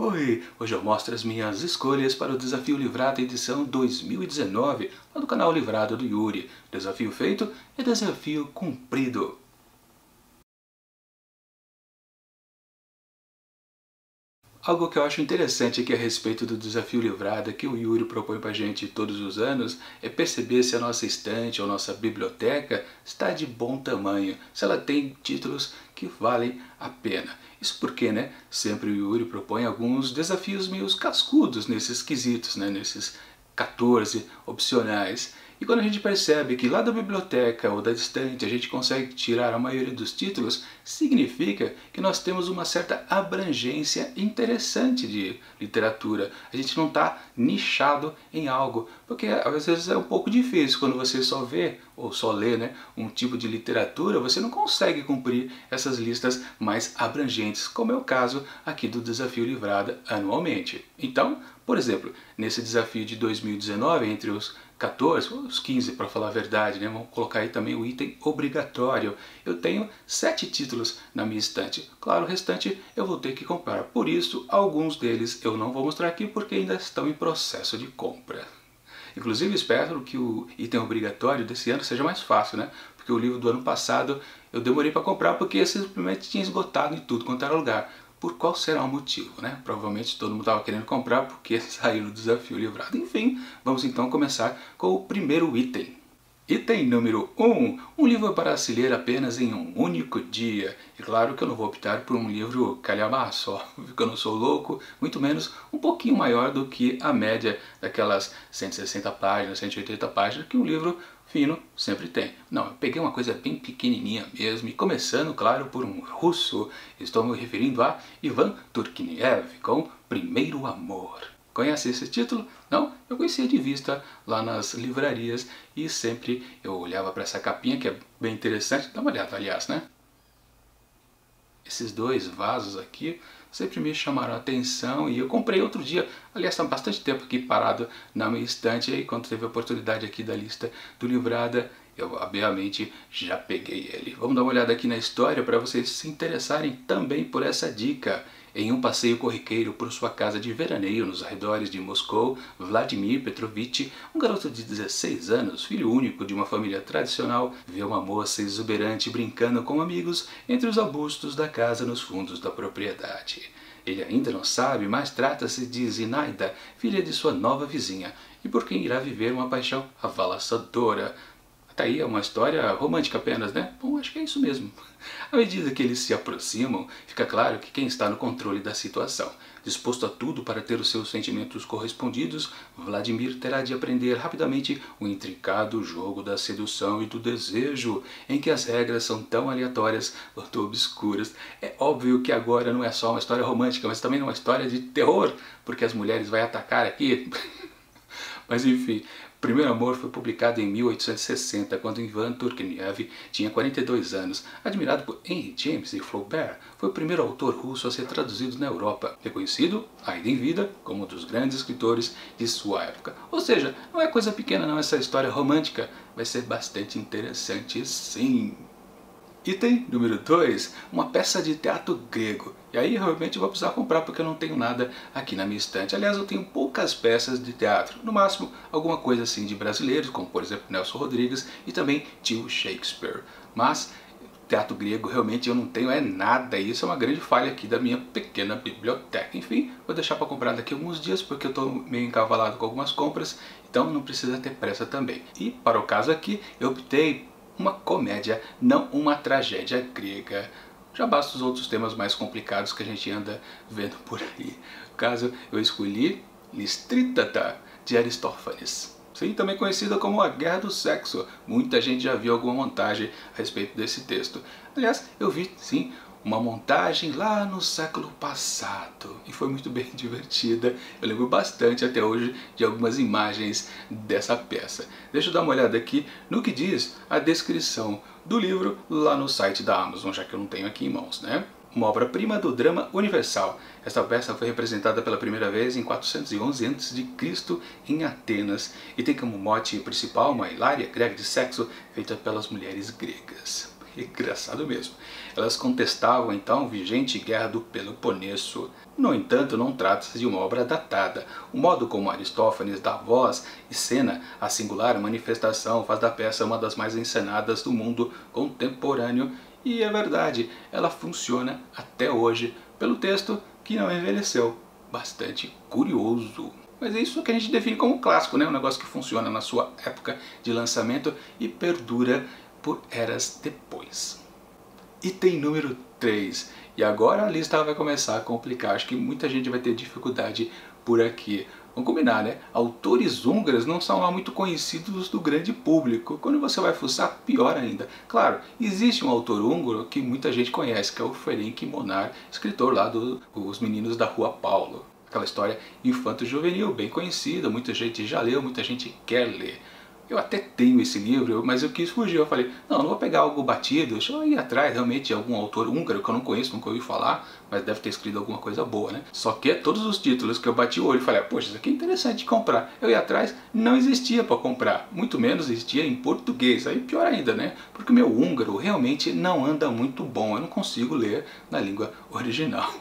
Oi, hoje eu mostro as minhas escolhas para o Desafio Livrado edição 2019, lá do canal Livrado do Yuri. Desafio feito é desafio cumprido. Algo que eu acho interessante aqui a respeito do Desafio Livrado que o Yuri propõe pra gente todos os anos é perceber se a nossa estante ou nossa biblioteca está de bom tamanho, se ela tem títulos que valem a pena. Isso porque, né, sempre o Yuri propõe alguns desafios meio cascudos nesses quesitos, né, nesses 14 opcionais. E quando a gente percebe que lá da biblioteca ou da estante a gente consegue tirar a maioria dos títulos, significa que nós temos uma certa abrangência interessante de literatura. A gente não está nichado em algo, porque às vezes é um pouco difícil quando você só vê ou só lê, né, um tipo de literatura, você não consegue cumprir essas listas mais abrangentes, como é o caso aqui do Desafio Livrada anualmente. Então, por exemplo, nesse desafio de 2019, entre os 14, ou os 15 para falar a verdade, né? Vamos colocar aí também o item obrigatório. Eu tenho 7 títulos na minha estante. Claro, o restante eu vou ter que comprar. Por isso, alguns deles eu não vou mostrar aqui porque ainda estão em processo de compra. Inclusive espero que o item obrigatório desse ano seja mais fácil, né? Porque o livro do ano passado eu demorei para comprar porque simplesmente tinha esgotado em tudo quanto era lugar. Por qual será o motivo, né? Provavelmente todo mundo estava querendo comprar porque saiu no Desafio Livrado. Enfim, vamos então começar com o primeiro item. Item número 1. Um livro para se ler apenas em um único dia. E claro que eu não vou optar por um livro calhamaço, porque eu não sou louco, muito menos um pouquinho maior do que a média daquelas 160 páginas, 180 páginas que um livro fino sempre tem. Não, eu peguei uma coisa bem pequenininha mesmo, e começando, claro, por um russo. Estou me referindo a Ivan Turgenev, com Primeiro Amor. Conhece esse título? Não? Eu conhecia de vista lá nas livrarias e sempre eu olhava para essa capinha que é bem interessante. Dá uma olhada, aliás, né? Esses dois vasos aqui sempre me chamaram a atenção e eu comprei outro dia. Aliás, está bastante tempo aqui parado na minha estante e quando teve a oportunidade aqui da lista do Livrada, eu obviamente já peguei ele. Vamos dar uma olhada aqui na história para vocês se interessarem também por essa dica. Em um passeio corriqueiro por sua casa de veraneio nos arredores de Moscou, Vladimir Petrovich, um garoto de 16 anos, filho único de uma família tradicional, vê uma moça exuberante brincando com amigos entre os arbustos da casa nos fundos da propriedade. Ele ainda não sabe, mas trata-se de Zinaida, filha de sua nova vizinha, e por quem irá viver uma paixão avassaladora. Tá aí, é uma história romântica apenas, né? Bom, acho que é isso mesmo. À medida que eles se aproximam, fica claro que quem está no controle da situação. Disposto a tudo para ter os seus sentimentos correspondidos, Vladimir terá de aprender rapidamente o intricado jogo da sedução e do desejo, em que as regras são tão aleatórias quanto obscuras. É óbvio que agora não é só uma história romântica, mas também uma história de terror, porque as mulheres vão atacar aqui. Mas enfim, Primeiro Amor foi publicado em 1860, quando Ivan Turgenev tinha 42 anos. Admirado por Henry James e Flaubert, foi o primeiro autor russo a ser traduzido na Europa, reconhecido, ainda em vida, como um dos grandes escritores de sua época. Ou seja, não é coisa pequena não essa história romântica, vai ser bastante interessante sim. Item número 2, uma peça de teatro grego. E aí realmente eu vou precisar comprar porque eu não tenho nada aqui na minha estante. Aliás, eu tenho poucas peças de teatro. No máximo, alguma coisa assim de brasileiros, como por exemplo Nelson Rodrigues e também tio Shakespeare. Mas teatro grego realmente eu não tenho nada. E isso é uma grande falha aqui da minha pequena biblioteca. Enfim, vou deixar para comprar daqui a alguns dias porque eu estou meio encavalado com algumas compras. Então não precisa ter pressa também. E para o caso aqui, eu optei uma comédia, não uma tragédia grega. Já basta os outros temas mais complicados que a gente anda vendo por aí. No caso, eu escolhi Listritata, de Aristófanes. Sim, também conhecida como A Guerra do Sexo. Muita gente já viu alguma montagem a respeito desse texto. Aliás, eu vi, sim, uma montagem lá no século passado e foi muito bem divertida. Eu lembro bastante até hoje de algumas imagens dessa peça. Deixa eu dar uma olhada aqui no que diz a descrição do livro lá no site da Amazon, já que eu não tenho aqui em mãos, né? Uma obra-prima do drama universal. Esta peça foi representada pela primeira vez em 411 a.C. em Atenas e tem como mote principal uma hilária greve de sexo feita pelas mulheres gregas. Engraçado mesmo. Elas contestavam então a vigente guerra do Peloponeso. No entanto, não trata-se de uma obra datada. O modo como Aristófanes dá voz e cena à singular manifestação faz da peça uma das mais encenadas do mundo contemporâneo. E é verdade, ela funciona até hoje pelo texto que não envelheceu. Bastante curioso. Mas é isso que a gente define como clássico, né? Um negócio que funciona na sua época de lançamento e perdura por eras depois. Item número 3. E agora a lista vai começar a complicar. Acho que muita gente vai ter dificuldade por aqui. Vamos combinar, né? Autores húngaros não são lá muito conhecidos do grande público. Quando você vai fuçar, pior ainda. Claro, existe um autor húngaro que muita gente conhece, que é o Ferenc Molnár, escritor lá dos Meninos da Rua Paulo. Aquela história infanto-juvenil, bem conhecida, muita gente já leu, muita gente quer ler. Eu até tenho esse livro, mas eu quis fugir. Eu falei, não vou pegar algo batido, deixa eu ir atrás realmente de algum autor húngaro que eu não conheço, nunca ouvi falar, mas deve ter escrito alguma coisa boa, né? Só que todos os títulos que eu bati o olho e falei, poxa, isso aqui é interessante de comprar. Eu ia atrás, não existia para comprar, muito menos existia em português, aí pior ainda, né? Porque o meu húngaro realmente não anda muito bom, eu não consigo ler na língua original.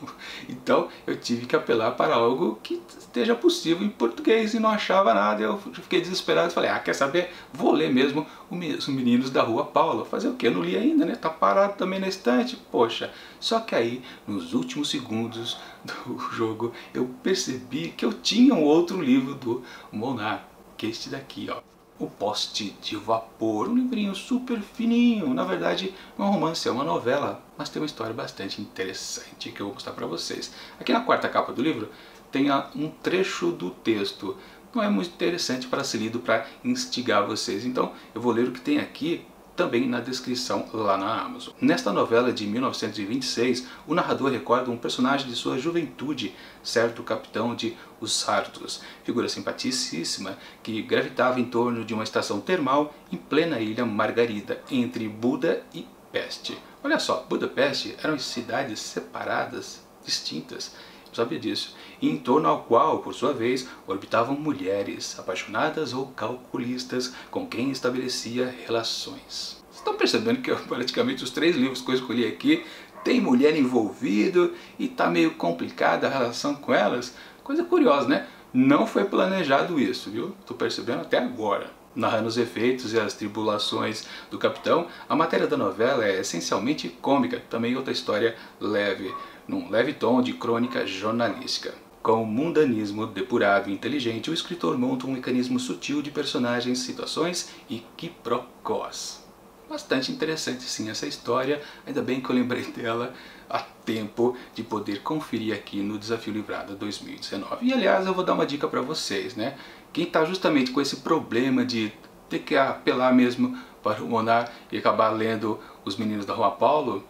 Então eu tive que apelar para algo que esteja possível em português e não achava nada. Eu fiquei desesperado e falei, quer saber? Vou ler mesmo Os Meninos da Rua Paulo. Fazer o que? Eu não li ainda, né? Tá parado também na estante. Poxa, só que aí, nos últimos segundos do jogo, eu percebi que eu tinha um outro livro do Molnár, que é este daqui, ó. O Poste de Vapor, um livrinho super fininho. Na verdade, não é um romance, é uma novela, mas tem uma história bastante interessante que eu vou mostrar para vocês. Aqui na quarta capa do livro tem um trecho do texto. Não é muito interessante para ser lido para instigar vocês, então eu vou ler o que tem aqui também na descrição lá na Amazon. Nesta novela de 1926, o narrador recorda um personagem de sua juventude, certo capitão de Os Sartos, figura simpaticíssima que gravitava em torno de uma estação termal em plena ilha Margarida, entre Buda e Peste. Olha só, Buda e Peste eram cidades separadas, distintas, sabia disso, e em torno ao qual, por sua vez, orbitavam mulheres apaixonadas ou calculistas com quem estabelecia relações. Vocês estão percebendo que praticamente os 3 livros que eu escolhi aqui tem mulher envolvida e está meio complicada a relação com elas? Coisa curiosa, né? Não foi planejado isso, viu? Estou percebendo até agora. Narrando os efeitos e as tribulações do capitão, a matéria da novela é essencialmente cômica, também outra história leve, num leve tom de crônica jornalística. Com mundanismo depurado e inteligente, o escritor monta um mecanismo sutil de personagens, situações e quiprocós. Bastante interessante sim essa história, ainda bem que eu lembrei dela a tempo de poder conferir aqui no Desafio Livrada 2019. E aliás, eu vou dar uma dica para vocês, né? Quem está justamente com esse problema de ter que apelar mesmo para o Molnár e acabar lendo Os Meninos da Rua Paulo,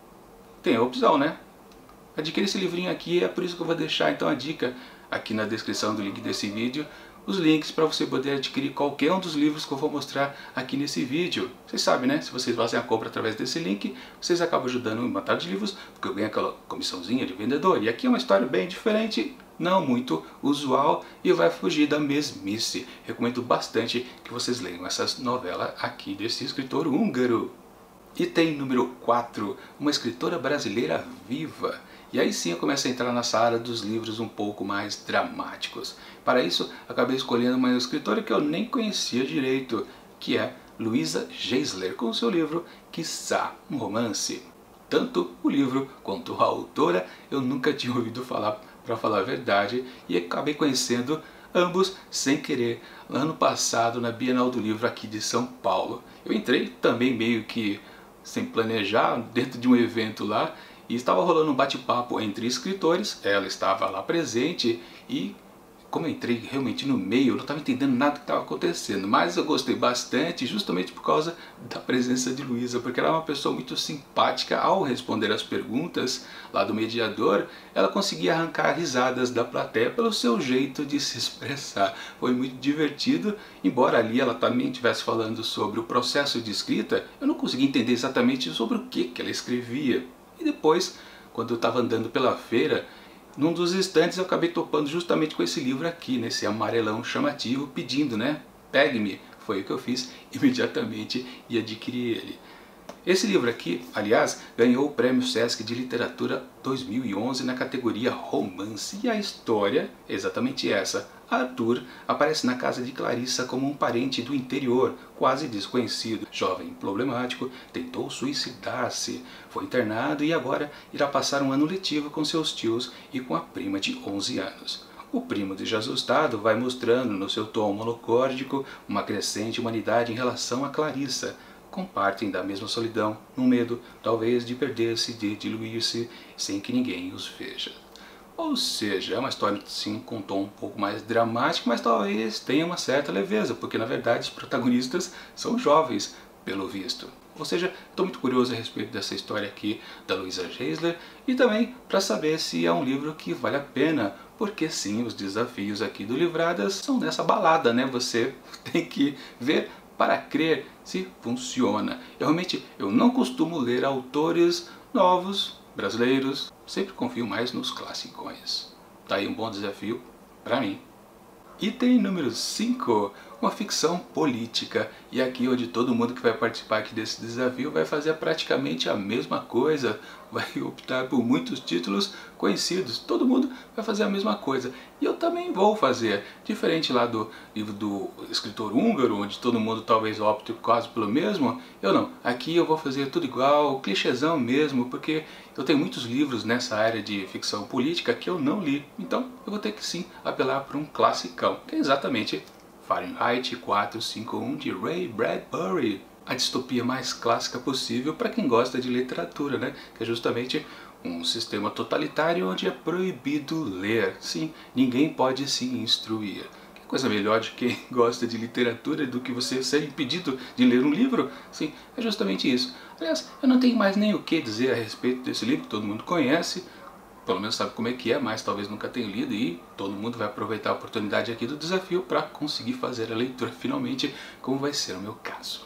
tem a opção, né? Adquira esse livrinho aqui, é por isso que eu vou deixar então a dica aqui na descrição do link desse vídeo, os links para você poder adquirir qualquer um dos livros que eu vou mostrar aqui nesse vídeo. Vocês sabem, né? Se vocês fazem a compra através desse link, vocês acabam ajudando em batalha de livros, porque eu ganho aquela comissãozinha de vendedor. E aqui é uma história bem diferente, não muito usual, e vai fugir da mesmice. Recomendo bastante que vocês leiam essa novela aqui desse escritor húngaro. Item número 4, uma escritora brasileira viva. E aí sim eu começo a entrar nessa área dos livros um pouco mais dramáticos. Para isso, acabei escolhendo uma escritora que eu nem conhecia direito, que é Luisa Geisler, com o seu livro Quiçá, um romance. Tanto o livro quanto a autora eu nunca tinha ouvido falar, para falar a verdade, e acabei conhecendo ambos sem querer, ano passado na Bienal do Livro aqui de São Paulo. Eu entrei também meio que sem planejar, dentro de um evento lá, e estava rolando um bate-papo entre escritores, ela estava lá presente e como eu entrei realmente no meio, eu não estava entendendo nada do que estava acontecendo, mas eu gostei bastante justamente por causa da presença de Luisa, porque ela é uma pessoa muito simpática. Ao responder as perguntas lá do mediador, ela conseguia arrancar risadas da plateia pelo seu jeito de se expressar. Foi muito divertido, embora ali ela também estivesse falando sobre o processo de escrita, eu não consegui entender exatamente sobre o que ela escrevia. E depois, quando eu estava andando pela feira, num dos instantes eu acabei topando justamente com esse livro aqui, nesse amarelão chamativo, pedindo, né? Pegue-me. Foi o que eu fiz imediatamente e adquiri ele. Esse livro aqui, aliás, ganhou o Prêmio Sesc de Literatura 2011 na categoria Romance. E a história é exatamente essa. Arthur aparece na casa de Clarissa como um parente do interior, quase desconhecido. Jovem problemático, tentou suicidar-se, foi internado e agora irá passar um ano letivo com seus tios e com a prima de 11 anos. O primo desajustado vai mostrando no seu tom monocórdico uma crescente humanidade em relação a Clarissa. Compartem da mesma solidão, no medo, talvez, de perder-se, de diluir-se, sem que ninguém os veja. Ou seja, é uma história sim com um tom um pouco mais dramático, mas talvez tenha uma certa leveza, porque na verdade os protagonistas são jovens, pelo visto. Ou seja, estou muito curioso a respeito dessa história aqui da Louisa Geisler e também para saber se é um livro que vale a pena, porque sim, os desafios aqui do Livradas são nessa balada, né? Você tem que ver para crer se funciona. Realmente eu não costumo ler autores novos, brasileiros, sempre confio mais nos classicões. Tá aí um bom desafio para mim. Item número 5, uma ficção política. E aqui onde todo mundo que vai participar aqui desse desafio vai fazer praticamente a mesma coisa. Vai optar por muitos títulos conhecidos. Todo mundo vai fazer a mesma coisa. E eu também vou fazer. Diferente lá do livro do escritor húngaro, onde todo mundo talvez opte quase pelo mesmo. Eu não. Aqui eu vou fazer tudo igual, clichêzão mesmo, porque eu tenho muitos livros nessa área de ficção política que eu não li. Então eu vou ter que sim apelar para um classicão, que é exatamente Fahrenheit 451 de Ray Bradbury. A distopia mais clássica possível para quem gosta de literatura, né? Que é justamente um sistema totalitário onde é proibido ler. Sim, ninguém pode se instruir. Que coisa melhor de quem gosta de literatura do que você ser impedido de ler um livro? Sim, é justamente isso. Aliás, eu não tenho mais nem o que dizer a respeito desse livro, todo mundo conhece. Pelo menos sabe como é que é, mas talvez nunca tenha lido e todo mundo vai aproveitar a oportunidade aqui do desafio para conseguir fazer a leitura finalmente, como vai ser o meu caso.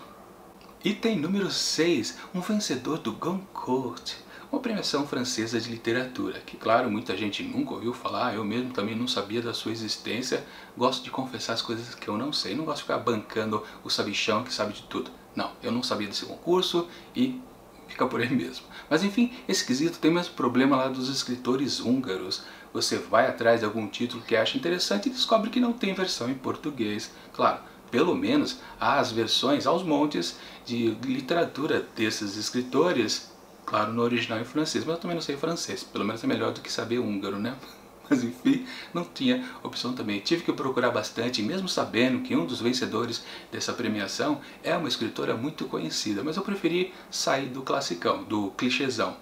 Item número 6, um vencedor do Goncourt, uma premiação francesa de literatura, que claro, muita gente nunca ouviu falar, eu mesmo também não sabia da sua existência, gosto de confessar as coisas que eu não sei, não gosto de ficar bancando o sabichão que sabe de tudo. Não, eu não sabia desse concurso e fica por aí mesmo. Mas enfim, esse quesito tem o mesmo problema lá dos escritores húngaros. Você vai atrás de algum título que acha interessante e descobre que não tem versão em português. Claro, pelo menos há as versões aos montes de literatura desses escritores, claro, no original em francês, mas eu também não sei francês, pelo menos é melhor do que saber húngaro, né? Mas enfim, não tinha opção também. Tive que procurar bastante, mesmo sabendo que um dos vencedores dessa premiação é uma escritora muito conhecida, mas eu preferi sair do classicão, do clichêzão.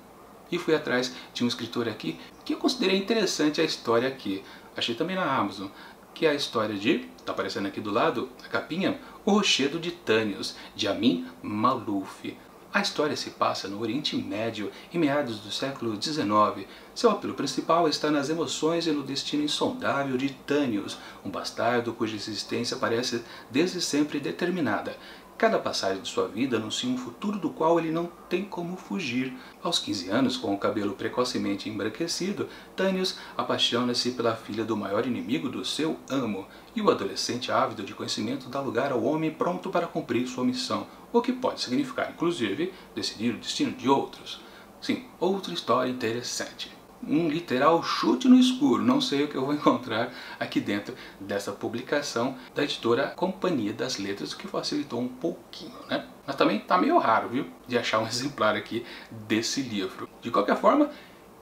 E fui atrás de um escritor aqui que eu considerei interessante a história aqui. Achei também na Amazon, que é a história de, tá aparecendo aqui do lado, a capinha, O Rochedo de Tânios, de Amin Maalouf. A história se passa no Oriente Médio, em meados do século XIX. Seu apelo principal está nas emoções e no destino insondável de Tânios, um bastardo cuja existência parece desde sempre determinada. Cada passagem de sua vida anuncia um futuro do qual ele não tem como fugir. Aos 15 anos, com o cabelo precocemente embranquecido, Tânios apaixona-se pela filha do maior inimigo do seu amo, e o adolescente ávido de conhecimento dá lugar ao homem pronto para cumprir sua missão, o que pode significar, inclusive, decidir o destino de outros. Sim, outra história interessante. Um literal chute no escuro, não sei o que eu vou encontrar aqui dentro dessa publicação da editora Companhia das Letras, o que facilitou um pouquinho, né? Mas também está meio raro, viu, de achar um exemplar aqui desse livro. De qualquer forma,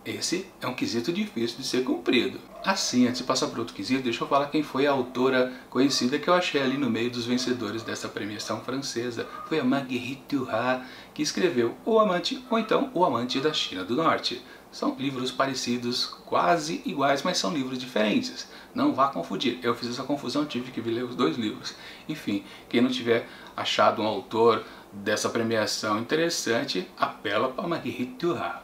esse é um quesito difícil de ser cumprido. Assim, antes de passar para outro quesito, deixa eu falar quem foi a autora conhecida que eu achei ali no meio dos vencedores dessa premiação francesa. Foi a Marguerite Duras, que escreveu O Amante, ou então O Amante da China do Norte. São livros parecidos, quase iguais, mas são livros diferentes. Não vá confundir. Eu fiz essa confusão, tive que ler os dois livros. Enfim, quem não tiver achado um autor dessa premiação interessante, apela para Marguerite Duras.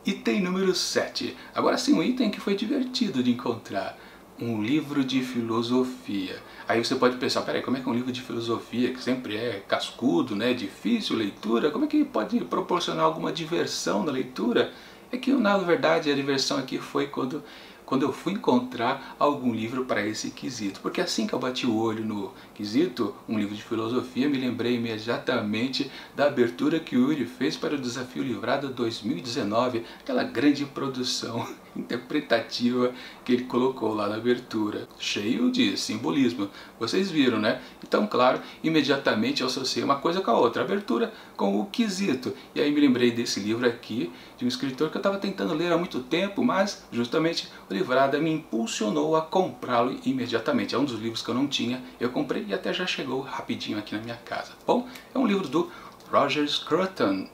Item número 7. Agora sim, um item que foi divertido de encontrar. Um livro de filosofia. Aí você pode pensar, peraí, como é que é um livro de filosofia, que sempre é cascudo, né, difícil leitura, como é que pode proporcionar alguma diversão na leitura? É que, na verdade, a diversão aqui foi quando quando eu fui encontrar algum livro para esse quesito. Porque assim que eu bati o olho no quesito, um livro de filosofia, me lembrei imediatamente da abertura que o Yuri fez para o Desafio Livrada 2019, aquela grande produção interpretativa que ele colocou lá na abertura, cheio de simbolismo. Vocês viram, né? Então, claro, imediatamente eu associei uma coisa com a outra, a abertura com o quesito. E aí me lembrei desse livro aqui, de um escritor que eu estava tentando ler há muito tempo, mas justamente o Livrada me impulsionou a comprá-lo imediatamente. É um dos livros que eu não tinha, eu comprei e até já chegou rapidinho aqui na minha casa. Bom, é um livro do Roger Scruton,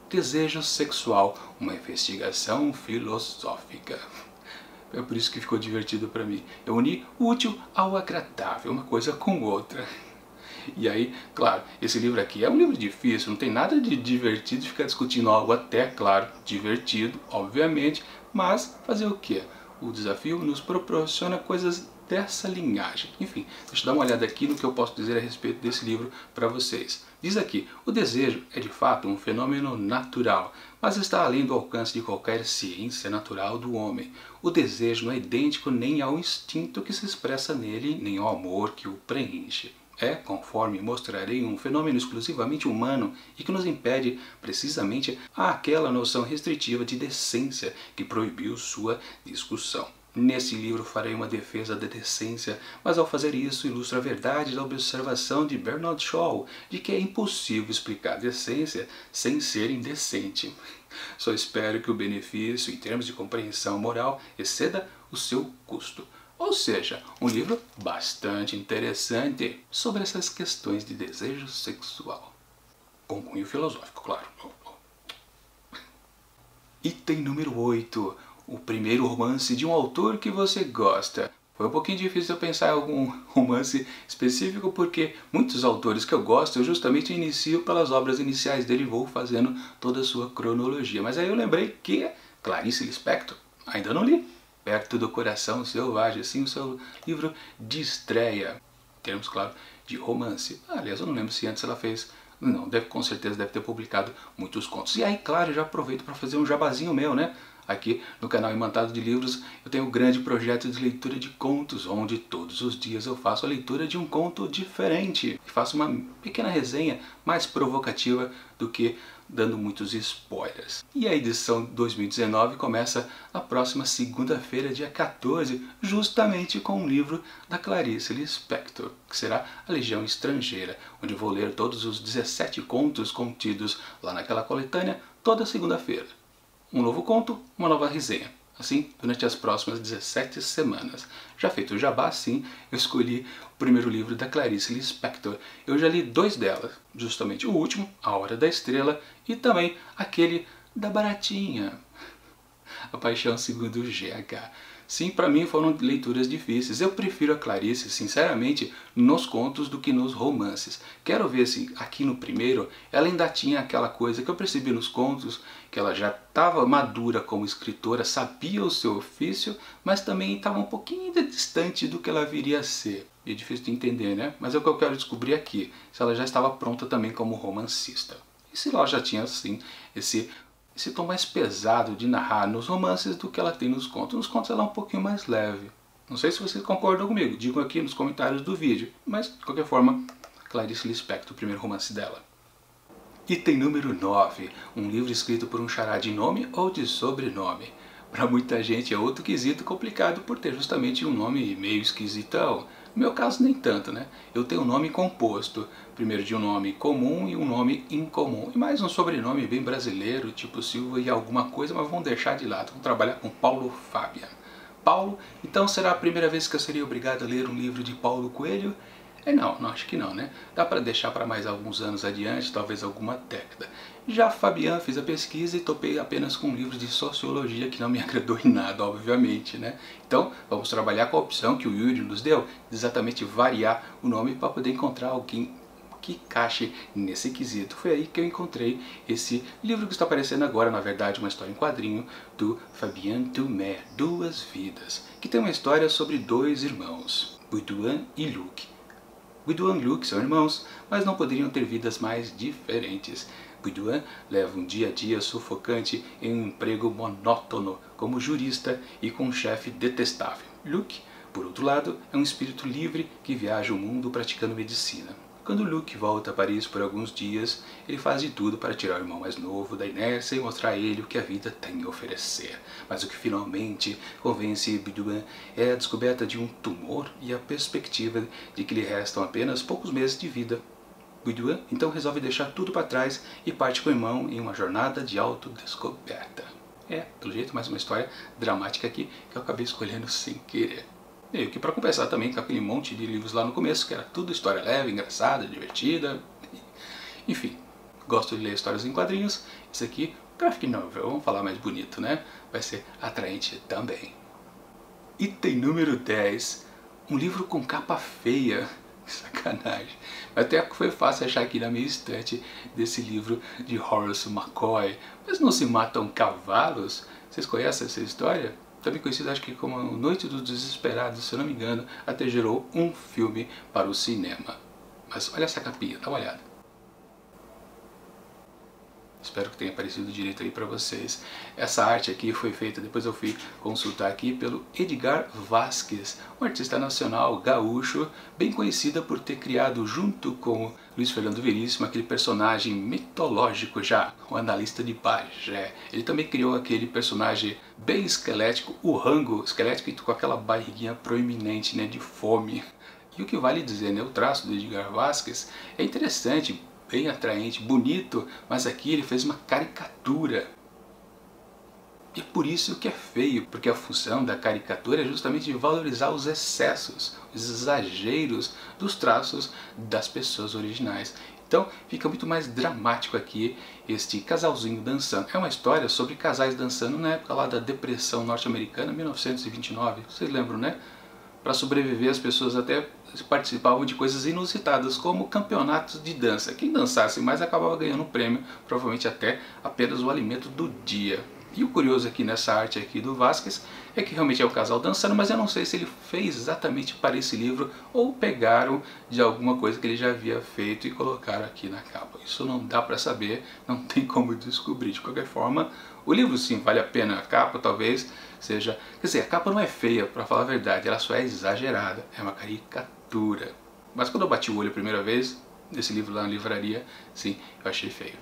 Desejo Sexual, uma investigação filosófica. É por isso que ficou divertido para mim. Eu uni o útil ao agradável, uma coisa com outra. E aí, claro, esse livro aqui é um livro difícil, não tem nada de divertido ficar discutindo algo até, claro, divertido, obviamente, mas fazer o quê? O desafio nos proporciona coisas dessa linhagem. Enfim, deixa eu dar uma olhada aqui no que eu posso dizer a respeito desse livro para vocês. Diz aqui, o desejo é de fato um fenômeno natural, mas está além do alcance de qualquer ciência natural do homem. O desejo não é idêntico nem ao instinto que se expressa nele, nem ao amor que o preenche. É, conforme mostrarei, um fenômeno exclusivamente humano e que nos impede precisamente àquela noção restritiva de decência que proibiu sua discussão. Nesse livro farei uma defesa da decência, mas ao fazer isso ilustro a verdade da observação de Bernard Shaw, de que é impossível explicar decência sem ser indecente. Só espero que o benefício, em termos de compreensão moral, exceda o seu custo. Ou seja, um livro bastante interessante sobre essas questões de desejo sexual. Com cunho filosófico, claro. Item número 8. O primeiro romance de um autor que você gosta. Foi um pouquinho difícil eu pensar em algum romance específico, porque muitos autores que eu gosto eu justamente inicio pelas obras iniciais dele e vou fazendo toda a sua cronologia. Mas aí eu lembrei que Clarice Lispector ainda não li. Perto do Coração Selvagem, assim, o seu livro de estreia, em termos, claro, de romance. Aliás, eu não lembro se antes ela fez, não, com certeza deve ter publicado muitos contos. E aí, claro, já aproveito para fazer um jabazinho meu, né? Aqui no canal Imantado de Livros eu tenho um grande projeto de leitura de contos, onde todos os dias eu faço a leitura de um conto diferente. E faço uma pequena resenha mais provocativa do que dando muitos spoilers. E a edição 2019 começa na próxima segunda-feira, dia 14, justamente com um livro da Clarice Lispector, que será A Legião Estrangeira, onde eu vou ler todos os 17 contos contidos lá naquela coletânea toda segunda-feira. Um novo conto, uma nova resenha. Assim, durante as próximas 17 semanas. Já feito o jabá, sim, eu escolhi o primeiro livro da Clarice Lispector. Eu já li 2 delas, justamente o último, A Hora da Estrela, e também aquele da Baratinha, A Paixão Segundo GH. Sim, para mim foram leituras difíceis. Eu prefiro a Clarice, sinceramente, nos contos do que nos romances. Quero ver se aqui no primeiro ela ainda tinha aquela coisa que eu percebi nos contos, que ela já estava madura como escritora, sabia o seu ofício, mas também estava um pouquinho distante do que ela viria a ser. É difícil de entender, né? Mas é o que eu quero descobrir aqui, se ela já estava pronta também como romancista. E se ela já tinha, assim, esse tom mais pesado de narrar nos romances do que ela tem nos contos. Nos contos ela é um pouquinho mais leve. Não sei se vocês concordam comigo, digam aqui nos comentários do vídeo. Mas, de qualquer forma, Clarice Lispector, o primeiro romance dela. Item número 9. Um livro escrito por um xará de nome ou de sobrenome. Para muita gente é outro quesito complicado por ter justamente um nome meio esquisitão. No meu caso nem tanto, né? Eu tenho um nome composto, primeiro de um nome comum e um nome incomum. E mais um sobrenome bem brasileiro, tipo Silva e alguma coisa, mas vamos deixar de lado. Vamos trabalhar com Paulo Fabian. Paulo, então será a primeira vez que eu seria obrigado a ler um livro de Paulo Coelho? Não, acho que não, né? Dá para deixar para mais alguns anos adiante, talvez alguma década. Já Fabian, fiz a pesquisa e topei apenas com um livro de sociologia que não me agradou em nada, obviamente, né? Então, vamos trabalhar com a opção que o Yuri nos deu, de exatamente variar o nome para poder encontrar alguém que encaixe nesse quesito. Foi aí que eu encontrei esse livro que está aparecendo agora, na verdade, uma história em quadrinho do Fabien Dumais, Duas Vidas, que tem uma história sobre 2 irmãos, Gwydion e Luc. Gwydion e Luc são irmãos, mas não poderiam ter vidas mais diferentes. Boudian leva um dia a dia sufocante em um emprego monótono como jurista e com um chefe detestável. Luke, por outro lado, é um espírito livre que viaja o mundo praticando medicina. Quando Luke volta a Paris por alguns dias, ele faz de tudo para tirar o irmão mais novo da inércia e mostrar a ele o que a vida tem a oferecer. Mas o que finalmente convence Boudian é a descoberta de um tumor e a perspectiva de que lhe restam apenas poucos meses de vida. Boudian então resolve deixar tudo para trás e parte com o irmão em uma jornada de autodescoberta. Pelo jeito, mais uma história dramática aqui que eu acabei escolhendo sem querer. E que para compensar também com aquele monte de livros lá no começo, que era tudo história leve, engraçada, divertida. Enfim, gosto de ler histórias em quadrinhos. Esse aqui, graphic novel, vamos falar mais bonito, né? Vai ser atraente também. Item número 10. Um livro com capa feia. Sacanagem. Até foi fácil achar aqui na minha estante desse livro de Horace McCoy. Mas não se matam cavalos? Vocês conhecem essa história? Também conhecido, acho que como Noite dos Desesperados, se eu não me engano, até gerou um filme para o cinema. Mas olha essa capinha, dá uma olhada. Espero que tenha aparecido direito aí para vocês. Essa arte aqui foi feita, depois eu fui consultar aqui, pelo Edgar Vasquez, um artista nacional gaúcho, bem conhecida por ter criado junto com Luiz Fernando Veríssimo aquele personagem mitológico já, o analista de Bagé. Ele também criou aquele personagem bem esquelético, o Rango esquelético, com aquela barriguinha proeminente, né, de fome. E o que vale dizer, né, o traço do Edgar Vasquez é interessante, bem atraente, bonito, mas aqui ele fez uma caricatura. E por isso que é feio, porque a função da caricatura é justamente valorizar os excessos, os exageros dos traços das pessoas originais. Então fica muito mais dramático aqui este casalzinho dançando. É uma história sobre casais dançando na época lá da Depressão Norte-Americana, 1929, vocês lembram, né? Para sobreviver, as pessoas até participavam de coisas inusitadas, como campeonatos de dança. Quem dançasse mais acabava ganhando um prêmio, provavelmente até apenas o alimento do dia. E o curioso aqui nessa arte aqui do Vasquez é que realmente é o casal dançando, mas eu não sei se ele fez exatamente para esse livro ou pegaram de alguma coisa que ele já havia feito e colocaram aqui na capa. Isso não dá para saber, não tem como descobrir. De qualquer forma, o livro sim vale a pena, a capa talvez seja... Quer dizer, a capa não é feia, para falar a verdade, ela só é exagerada, é uma caricatura. Mas quando eu bati o olho a primeira vez, nesse livro lá na livraria, sim, eu achei feio.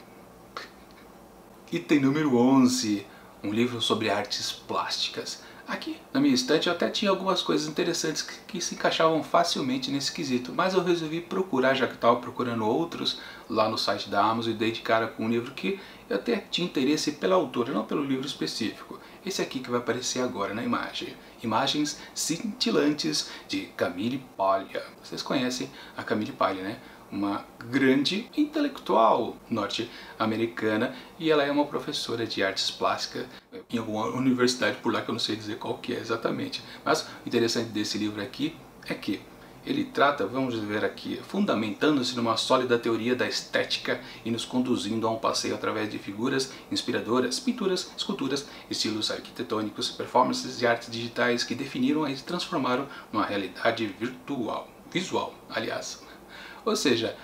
Item número 11. Um livro sobre artes plásticas. Aqui na minha estante eu até tinha algumas coisas interessantes que se encaixavam facilmente nesse quesito, mas eu resolvi procurar, já que estava procurando outros lá no site da Amazon, e dei de cara com um livro que eu até tinha interesse pela autora, não pelo livro específico. Esse aqui que vai aparecer agora na imagem. Imagens Cintilantes, de Camille Paglia. Vocês conhecem a Camille Paglia, né? Uma grande intelectual norte-americana, e ela é uma professora de artes plásticas em alguma universidade por lá que eu não sei dizer qual que é exatamente. Mas o interessante desse livro aqui é que ele trata, vamos ver aqui, fundamentando-se numa sólida teoria da estética e nos conduzindo a um passeio através de figuras inspiradoras, pinturas, esculturas, estilos arquitetônicos, performances e artes digitais que definiram e transformaram numa realidade visual, aliás. Ou seja,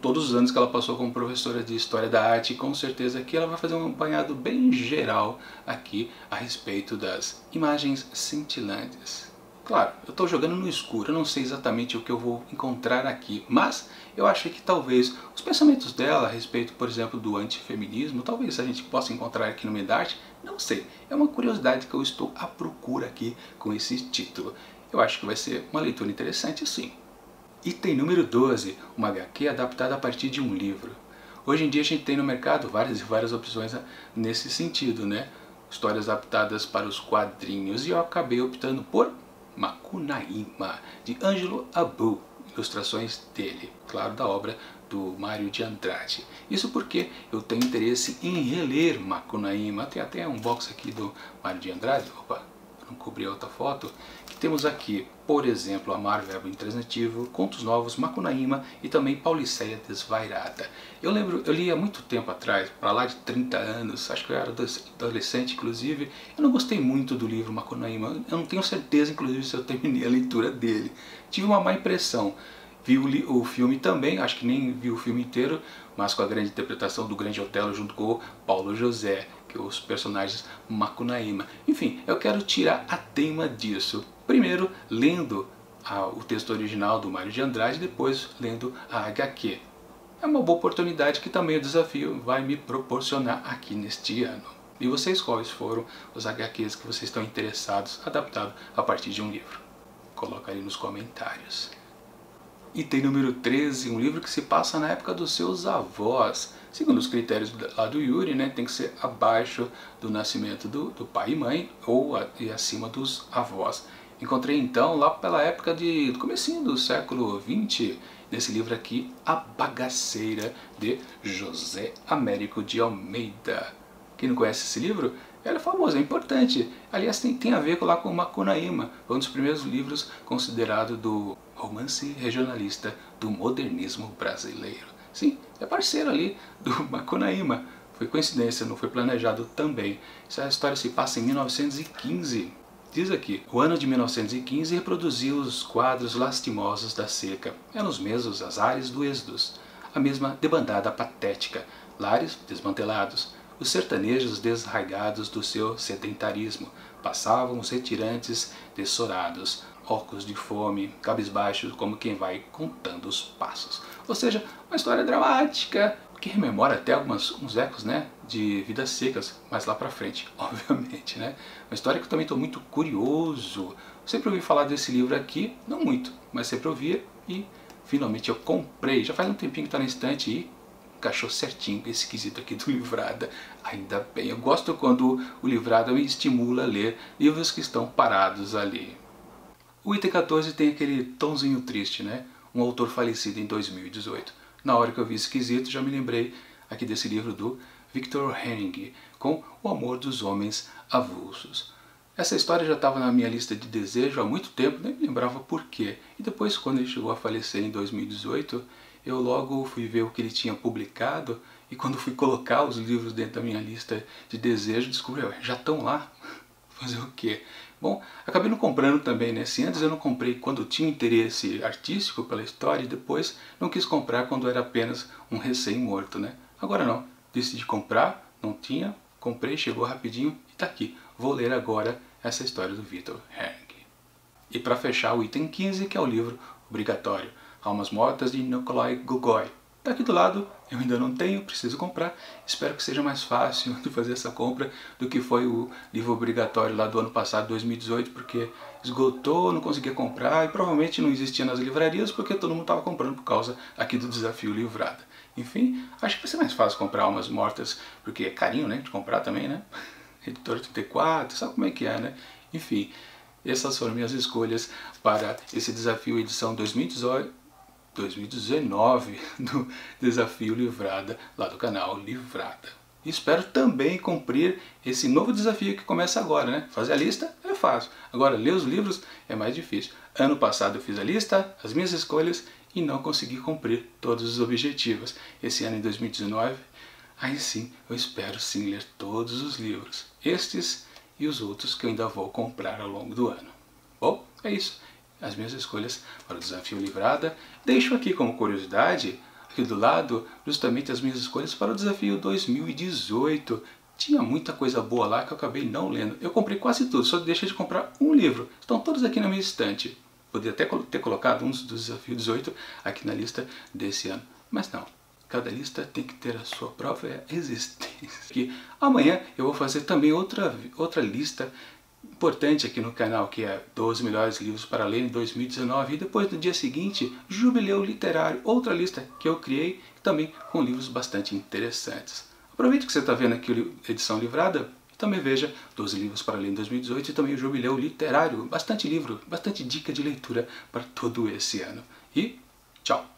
todos os anos que ela passou como professora de História da Arte, com certeza que ela vai fazer um apanhado bem geral aqui a respeito das imagens cintilantes. Claro, eu estou jogando no escuro, eu não sei exatamente o que eu vou encontrar aqui, mas eu achei que talvez os pensamentos dela a respeito, por exemplo, do antifeminismo, talvez a gente possa encontrar aqui no meio da arte, não sei. É uma curiosidade que eu estou à procura aqui com esse título. Eu acho que vai ser uma leitura interessante, sim. Item número 12, uma HQ adaptada a partir de um livro. Hoje em dia a gente tem no mercado várias e várias opções nesse sentido, né? Histórias adaptadas para os quadrinhos, e eu acabei optando por Macunaíma, de Ângelo Abu, ilustrações dele, claro, da obra do Mário de Andrade. Isso porque eu tenho interesse em reler Macunaíma. Tem até um box aqui do Mário de Andrade, opa, não cobri a outra foto, que temos aqui, por exemplo, Amar, Verbo Intransitivo, Contos Novos, Macunaíma e também Pauliceia Desvairada. Eu lembro, eu li há muito tempo atrás, para lá de 30 anos, acho que eu era adolescente inclusive, eu não gostei muito do livro Macunaíma, eu não tenho certeza inclusive se eu terminei a leitura dele. Tive uma má impressão. Vi o filme também, acho que nem vi o filme inteiro, mas com a grande interpretação do grande Otelo junto com o Paulo José, que é os personagens Macunaíma. Enfim, eu quero tirar a tema disso. Primeiro, lendo o texto original do Mário de Andrade, depois lendo a HQ. É uma boa oportunidade que também o desafio vai me proporcionar aqui neste ano. E vocês, quais foram os HQs que vocês estão interessados, adaptado a partir de um livro? Coloca aí nos comentários. Item número 13, um livro que se passa na época dos seus avós. Segundo os critérios lá do Yuri, né, tem que ser abaixo do nascimento do pai e mãe ou e acima dos avós. Encontrei então lá pela época do comecinho do século XX, nesse livro aqui, A Bagaceira, de José Américo de Almeida. Quem não conhece esse livro? Ele é famoso, é importante. Aliás, tem a ver lá com Macunaíma. Foi um dos primeiros livros considerado do romance regionalista do modernismo brasileiro. Sim, é parceiro ali do Macunaíma. Foi coincidência, não foi planejado também. Essa história se passa em 1915. Diz aqui, o ano de 1915 reproduziu os quadros lastimosos da seca. Eram os mesmos azares do êxodos. A mesma debandada patética. Lares desmantelados. Os sertanejos desraigados do seu sedentarismo. Passavam os retirantes dessorados, óculos de fome, cabisbaixos como quem vai contando os passos. Ou seja, uma história dramática, que rememora até uns ecos, né, de Vidas Secas, mais lá pra frente, obviamente, né? Uma história que eu também estou muito curioso. Sempre ouvi falar desse livro aqui, não muito, mas sempre ouvia e finalmente eu comprei. Já faz um tempinho que está na estante e encaixou certinho esse quesito aqui do Livrada. Ainda bem, eu gosto quando o Livrada me estimula a ler livros que estão parados ali. O item 14 tem aquele tonzinho triste, né? Um autor falecido em 2018. Na hora que eu vi esse quesito, já me lembrei aqui desse livro do Victor Henning, com O Amor dos Homens Avulsos. Essa história já estava na minha lista de desejo há muito tempo, nem me lembrava por quê. E depois, quando ele chegou a falecer em 2018, eu logo fui ver o que ele tinha publicado, e quando fui colocar os livros dentro da minha lista de desejo, descobri, já estão lá? Fazer o quê? Bom, acabei não comprando também, né? Se antes eu não comprei quando tinha interesse artístico pela história, e depois não quis comprar quando era apenas um recém-morto, né? Agora não, decidi comprar, não tinha, comprei, chegou rapidinho e tá aqui. Vou ler agora essa história do Victor Henning. E para fechar, o item 15, que é o livro obrigatório, Almas Mortas, de Nikolai Gogol. Tá aqui do lado, eu ainda não tenho, preciso comprar. Espero que seja mais fácil de fazer essa compra do que foi o livro obrigatório lá do ano passado, 2018, porque esgotou, não conseguia comprar e provavelmente não existia nas livrarias porque todo mundo estava comprando por causa aqui do desafio Livrada. Enfim, acho que vai ser mais fácil comprar Almas Mortas, porque é carinho, né, de comprar também, né? Editora 34, sabe como é que é, né? Enfim, essas foram minhas escolhas para esse desafio edição 2019 do Desafio Livrada, lá do canal Livrada. Espero também cumprir esse novo desafio que começa agora, né? Fazer a lista é fácil, agora ler os livros é mais difícil. Ano passado eu fiz a lista, as minhas escolhas, e não consegui cumprir todos os objetivos. Esse ano, em 2019, aí sim, eu espero sim ler todos os livros, estes e os outros que eu ainda vou comprar ao longo do ano. Bom, é isso. As minhas escolhas para o Desafio Livrada. Deixo aqui como curiosidade, aqui do lado, justamente as minhas escolhas para o Desafio 2018. Tinha muita coisa boa lá que eu acabei não lendo. Eu comprei quase tudo, só deixei de comprar um livro. Estão todos aqui na minha estante. Poderia até ter colocado uns do Desafio 18 aqui na lista desse ano, mas não. Cada lista tem que ter a sua própria existência. E amanhã eu vou fazer também outra lista importante aqui no canal, que é 12 melhores livros para ler em 2019, e depois no dia seguinte, Jubileu Literário, outra lista que eu criei também com livros bastante interessantes. Aproveite que você está vendo aqui a edição livrada e também veja 12 livros para ler em 2018 e também o Jubileu Literário, bastante livro, bastante dica de leitura para todo esse ano. E tchau!